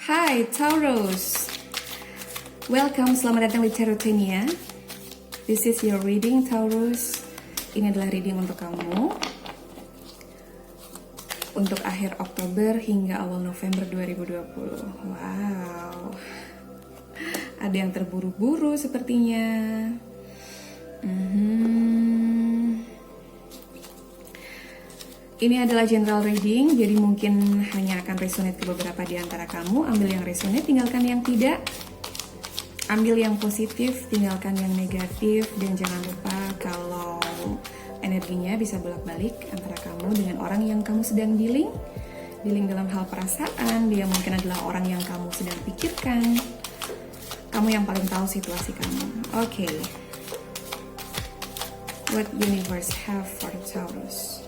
Hai Taurus, welcome, selamat datang di Tarotania. This is your reading Taurus. Ini adalah reading untuk kamu untuk akhir Oktober hingga awal November 2020. Wow, ada yang terburu-buru sepertinya. Ini adalah general reading, jadi mungkin hanya akan resonate ke beberapa di antara kamu. Ambil yang resonate, tinggalkan yang tidak. Ambil yang positif, tinggalkan yang negatif. Dan jangan lupa kalau energinya bisa bolak-balik antara kamu dengan orang yang kamu sedang dealing. Dealing dalam hal perasaan, dia mungkin adalah orang yang kamu sedang pikirkan. Kamu yang paling tahu situasi kamu. Oke. What universe have for the Taurus?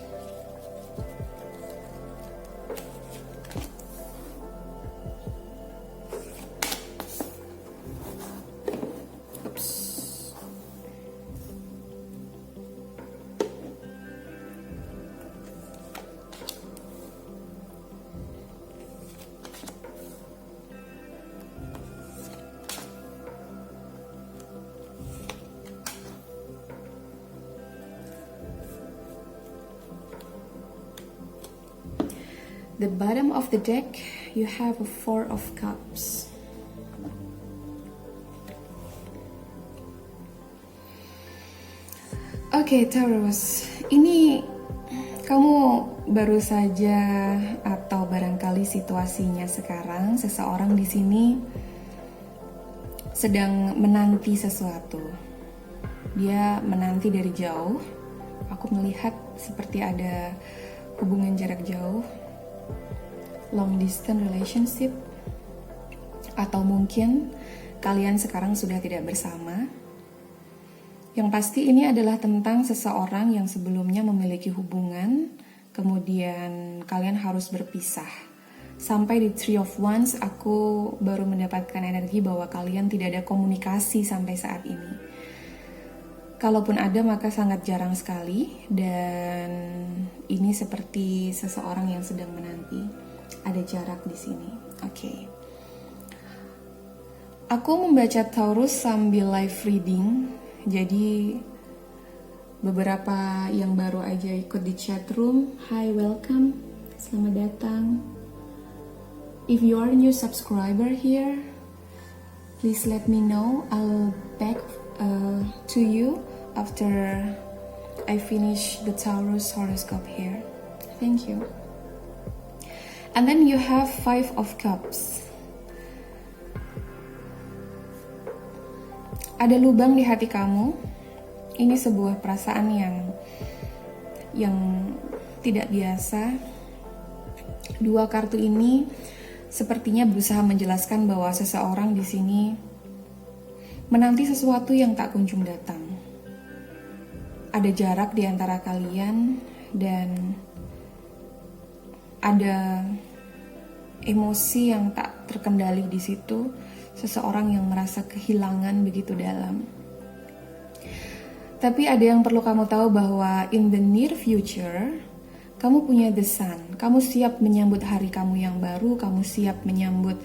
The bottom of the deck, you have a Four of Cups. Oke, Taurus, ini kamu baru saja atau barangkali situasinya sekarang seseorang di sini sedang menanti sesuatu. Dia menanti dari jauh. Aku melihat seperti ada hubungan jarak jauh. Long distance relationship, atau mungkin kalian sekarang sudah tidak bersama. Yang pasti ini adalah tentang seseorang yang sebelumnya memiliki hubungan, kemudian kalian harus berpisah. Sampai di Three of Wands aku baru mendapatkan energi bahwa kalian tidak ada komunikasi sampai saat ini. Kalaupun ada maka sangat jarang sekali, dan ini seperti seseorang yang sedang menanti. Ada jarak di sini. Oke. Aku membaca Taurus sambil live reading. Jadi beberapa yang baru aja ikut di chat room, hi, welcome. Selamat datang. If you are a new subscriber here, please let me know. I'll back to you after I finish the Taurus horoscope here. Thank you. And then you have Five of Cups. Ada lubang di hati kamu. Ini sebuah perasaan yang tidak biasa. Dua kartu ini sepertinya berusaha menjelaskan bahwa seseorang di sini menanti sesuatu yang tak kunjung datang. Ada jarak di antara kalian dan ada emosi yang tak terkendali di situ, seseorang yang merasa kehilangan begitu dalam. Tapi ada yang perlu kamu tahu bahwa in the near future, kamu punya the sun. Kamu siap menyambut hari kamu yang baru, kamu siap menyambut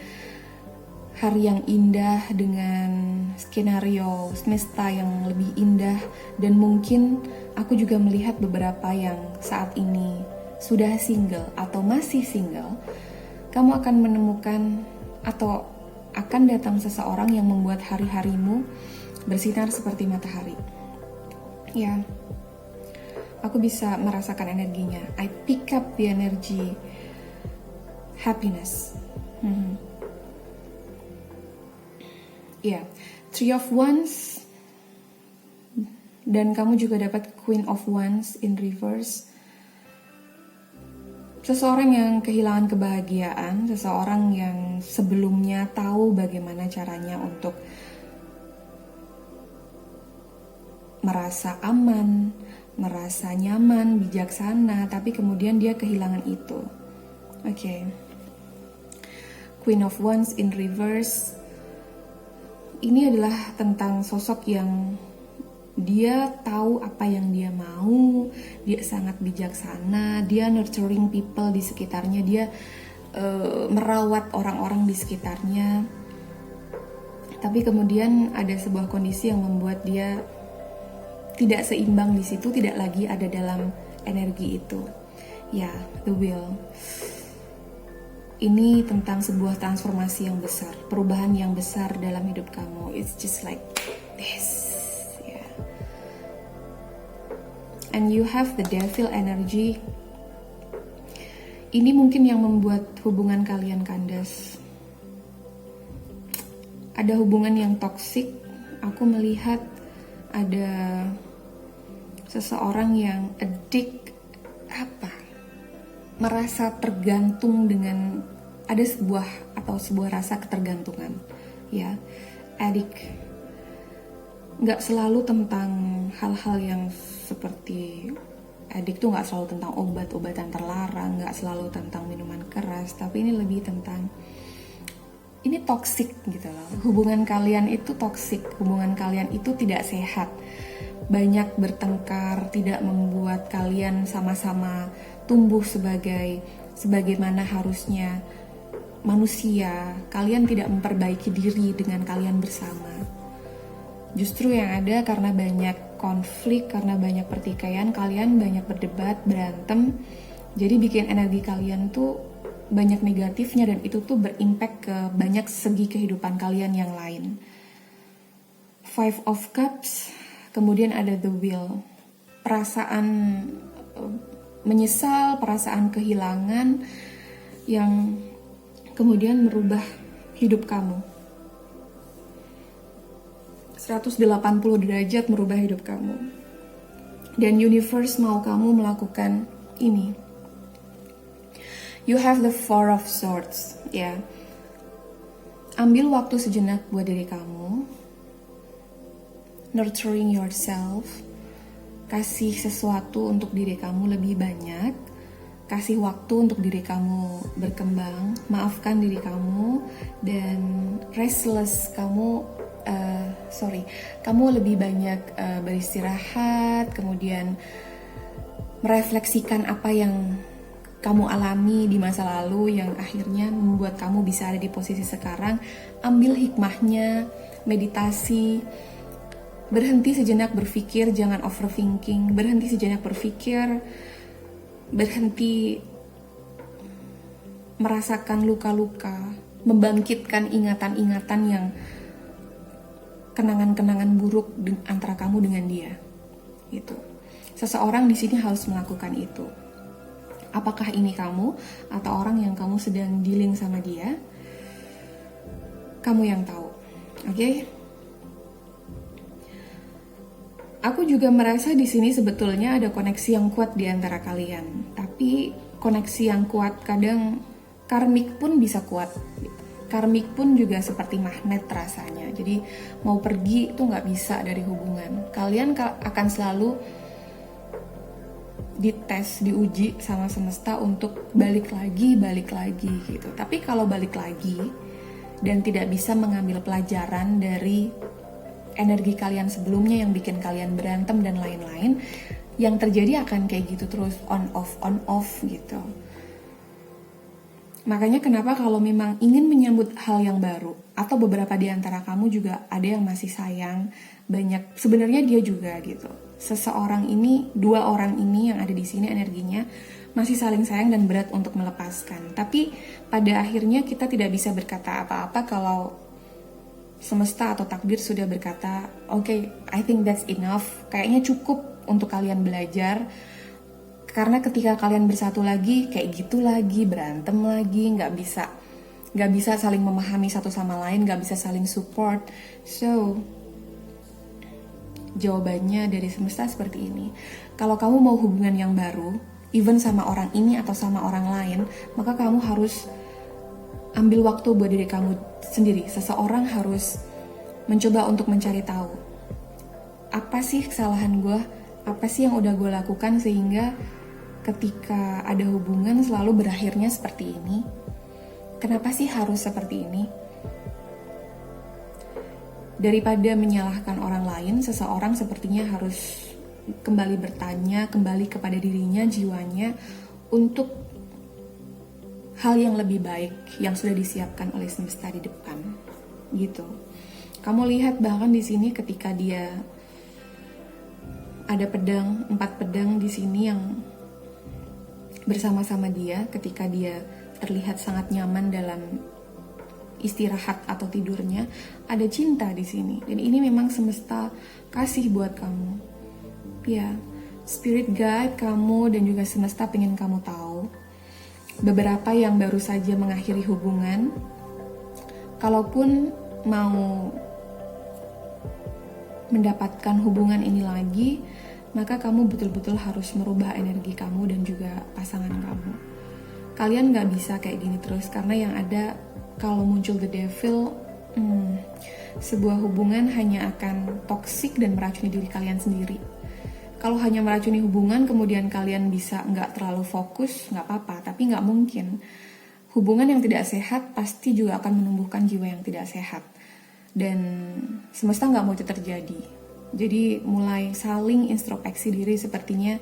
hari yang indah dengan skenario semesta yang lebih indah. Dan mungkin aku juga melihat beberapa yang saat ini sudah single atau masih single, kamu akan menemukan atau akan datang seseorang yang membuat hari-harimu bersinar seperti matahari. Ya, aku bisa merasakan energinya. I pick up the energy happiness. Ya, Three of Wands, dan kamu juga dapat Queen of Wands in reverse. Seseorang yang kehilangan kebahagiaan, seseorang yang sebelumnya tahu bagaimana caranya untuk merasa aman, merasa nyaman, bijaksana, tapi kemudian dia kehilangan itu. Oke. Queen of Wands in reverse. Ini adalah tentang sosok yang dia tahu apa yang dia mau, dia sangat bijaksana, dia nurturing people di sekitarnya, dia merawat orang-orang di sekitarnya. Tapi kemudian ada sebuah kondisi yang membuat dia tidak seimbang di situ, tidak lagi ada dalam energi itu. Ya, the will. Ini tentang sebuah transformasi yang besar, perubahan yang besar dalam hidup kamu. It's just like this. Yeah. And you have the devil energy. Ini mungkin yang membuat hubungan kalian kandas. Ada hubungan yang toksik. Aku melihat ada seseorang yang merasa tergantung dengan ada sebuah rasa ketergantungan, ya. Addict. Nggak selalu tentang hal-hal yang seperti addict tuh nggak selalu tentang obat-obatan terlarang, nggak selalu tentang minuman keras, tapi ini lebih tentang ini toksik gitu loh. Hubungan kalian itu toksik, hubungan kalian itu tidak sehat. Banyak bertengkar, tidak membuat kalian sama-sama tumbuh sebagaimana harusnya manusia. Kalian tidak memperbaiki diri dengan kalian bersama. Justru yang ada karena banyak konflik, karena banyak pertikaian, kalian banyak berdebat, berantem. Jadi bikin energi kalian tuh banyak negatifnya dan itu tuh berimpact ke banyak segi kehidupan kalian yang lain. Five of Cups, kemudian ada the will. Perasaan menyesal, perasaan kehilangan yang kemudian merubah hidup kamu. 180 derajat merubah hidup kamu. Dan universe mau kamu melakukan ini. You have the Four of Swords, ya. Ambil waktu sejenak buat diri kamu. Nurturing yourself. Kasih sesuatu untuk diri kamu lebih banyak. Kasih waktu untuk diri kamu berkembang. Maafkan diri kamu. Dan restless kamu, kamu lebih banyak beristirahat. Kemudian merefleksikan apa yang kamu alami di masa lalu yang akhirnya membuat kamu bisa ada di posisi sekarang. Ambil hikmahnya, meditasi, berhenti sejenak berpikir, jangan overthinking, berhenti sejenak berpikir, berhenti merasakan luka-luka, membangkitkan ingatan-ingatan yang kenangan-kenangan buruk antara kamu dengan dia. Gitu. Seseorang di sini harus melakukan itu. Apakah ini kamu atau orang yang kamu sedang dealing sama dia? Kamu yang tahu. Oke? Aku juga merasa di sini sebetulnya ada koneksi yang kuat di antara kalian. Tapi koneksi yang kuat kadang karmik pun bisa kuat. Karmik pun juga seperti magnet rasanya. Jadi mau pergi itu nggak bisa dari hubungan. Kalian akan selalu dites, diuji sama semesta untuk balik lagi gitu. Tapi kalau balik lagi dan tidak bisa mengambil pelajaran dari energi kalian sebelumnya yang bikin kalian berantem dan lain-lain, yang terjadi akan kayak gitu terus on off gitu. Makanya kenapa kalau memang ingin menyambut hal yang baru, atau beberapa di antara kamu juga ada yang masih sayang, banyak sebenarnya dia juga gitu. Seseorang ini, dua orang ini yang ada di sini energinya masih saling sayang dan berat untuk melepaskan. Tapi pada akhirnya kita tidak bisa berkata apa-apa kalau semesta atau takdir sudah berkata, okay, I think that's enough. Kayaknya cukup untuk kalian belajar. Karena ketika kalian bersatu lagi, kayak gitu lagi, berantem lagi, nggak bisa saling memahami satu sama lain, nggak bisa saling support. So jawabannya dari semesta seperti ini. Kalau kamu mau hubungan yang baru, even sama orang ini atau sama orang lain, maka kamu harus ambil waktu buat diri kamu sendiri. Seseorang harus mencoba untuk mencari tahu, apa sih kesalahan gue, apa sih yang udah gue lakukan sehingga ketika ada hubungan selalu berakhirnya seperti ini. Kenapa sih harus seperti ini? Daripada menyalahkan orang lain, seseorang sepertinya harus kembali bertanya, kembali kepada dirinya, jiwanya, untuk hal yang lebih baik yang sudah disiapkan oleh semesta di depan, gitu. Kamu lihat bahkan di sini ketika dia ada pedang, 4 pedang di sini yang bersama-sama dia, ketika dia terlihat sangat nyaman dalam istirahat atau tidurnya, ada cinta di sini. Dan ini memang semesta kasih buat kamu. Ya, spirit guide kamu dan juga semesta pengen kamu tahu. Beberapa yang baru saja mengakhiri hubungan, kalaupun mau mendapatkan hubungan ini lagi, maka kamu betul-betul harus merubah energi kamu dan juga pasangan kamu. Kalian gak bisa kayak gini terus, karena yang ada kalau muncul the devil, sebuah hubungan hanya akan toksik dan meracuni diri kalian sendiri. Kalau hanya meracuni hubungan, kemudian kalian bisa nggak terlalu fokus, nggak apa-apa, tapi nggak mungkin. Hubungan yang tidak sehat pasti juga akan menumbuhkan jiwa yang tidak sehat. Dan semesta nggak mau itu terjadi. Jadi mulai saling introspeksi diri sepertinya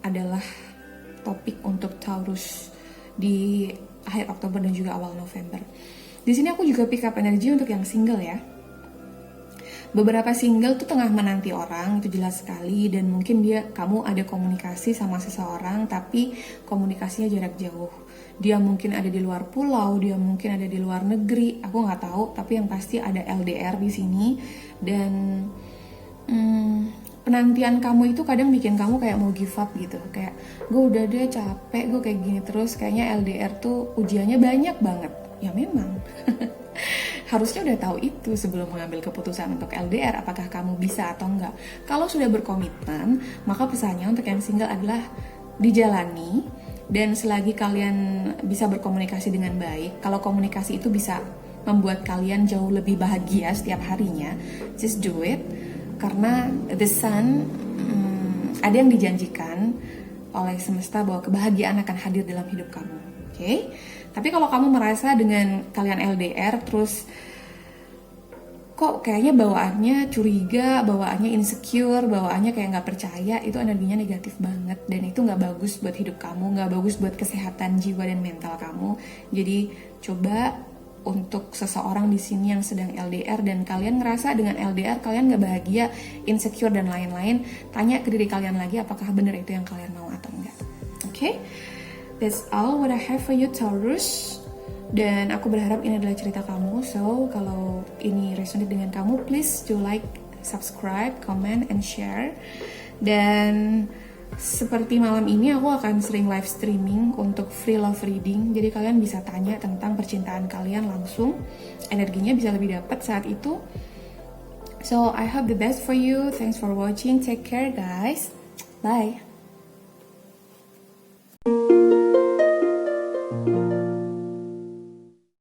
adalah topik untuk Taurus di akhir Oktober dan juga awal November. Di sini aku juga pick up energi untuk yang single ya. Beberapa single tuh tengah menanti orang, itu jelas sekali, dan mungkin kamu ada komunikasi sama seseorang tapi komunikasinya jarak jauh. Dia mungkin ada di luar pulau, dia mungkin ada di luar negeri, aku nggak tahu, tapi yang pasti ada LDR di sini. Dan penantian kamu itu kadang bikin kamu kayak mau give up gitu, kayak gue udah deh capek, gue kayak gini terus, kayaknya LDR tuh ujiannya banyak banget. Ya memang harusnya udah tahu itu sebelum mengambil keputusan untuk LDR, apakah kamu bisa atau enggak. Kalau sudah berkomitmen, maka pesannya untuk yang single adalah dijalani, dan selagi kalian bisa berkomunikasi dengan baik, kalau komunikasi itu bisa membuat kalian jauh lebih bahagia setiap harinya, just do it. Karena the sun, ada yang dijanjikan oleh semesta bahwa kebahagiaan akan hadir dalam hidup kamu. Oke? Tapi kalau kamu merasa dengan kalian LDR terus kok kayaknya bawaannya curiga, bawaannya insecure, bawaannya kayak nggak percaya, itu energinya negatif banget, dan itu nggak bagus buat hidup kamu, nggak bagus buat kesehatan jiwa dan mental kamu. Jadi coba untuk seseorang di sini yang sedang LDR dan kalian ngerasa dengan LDR kalian nggak bahagia, insecure dan lain-lain, tanya ke diri kalian lagi apakah benar itu yang kalian mau atau enggak. Oke? That's all what I have for you, Taurus. Dan aku berharap ini adalah cerita kamu. So, kalau ini resonate dengan kamu, please do like, subscribe, comment, and share. Dan seperti malam ini aku akan sering live streaming untuk free love reading. Jadi kalian bisa tanya tentang percintaan kalian langsung. Energinya bisa lebih dapat saat itu. So, I hope the best for you. Thanks for watching. Take care, guys. Bye.